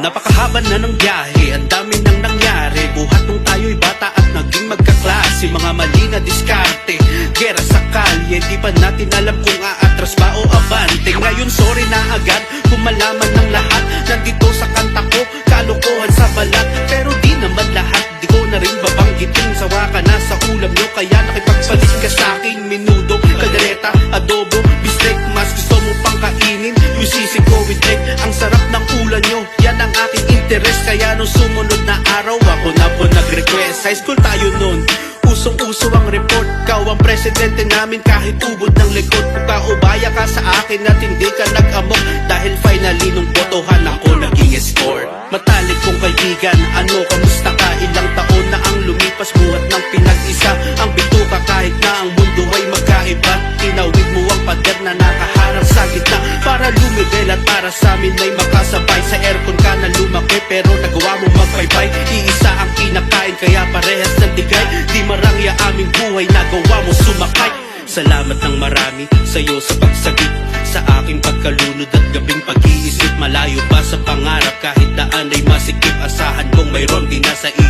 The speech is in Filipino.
Napakahaba na ng biyahe, ang dami nang nangyari. Buhat nung tayo'y bata at naging magkaklase. Mga mali na diskarte, gera sa kalye. Di pa natin alam kung aatras ba o abante. Ngayon sorry na agad kung malaman ng lahat. Nandito sa kanta ko, kalokohan sa balat. Pero di naman lahat, di ko na rin babanggitin. Sawa ka na sa ulam nyo, kaya nakipagpalit ka sa'kin. Minudo, kaldereta, adobo, bistek, mas gusto mo pang kainin. Yung sisig ko with egg, ang sarap ng ulan nyo. Yan ang aking interest, kaya nung sumunod na araw ako na po nag-request. High school tayo nun, usong-uso ang report. Kau ang presidente namin kahit ubod ng likod. Paubaya ka sa akin at hindi ka nag-amok. Dahil finally nung botohan ako naging escort. Matalik kong kaibigan, ano kamusta ka? Ilang taon na ang lumipas, buhat ng pinag-isa. Ang bituka kahit na ang mundo ay magkaiba. Tinawid mo ang pader na nakaharang sa gitna. Para lumibel at para sa amin ay makasabay. Sa aircon ka na lumaki pero nagawa mo magbaybay. Iisa ang kinakain kaya parehas ng tigay. Di marangya aming buhay, nagawa mo sumakay. Salamat ng marami sa'yo sa pagsagip sa aking pagkalunod at gabing pag-iisip. Malayo pa sa pangarap kahit daan ay masikip. Asahan kong mayroon din na sa iyo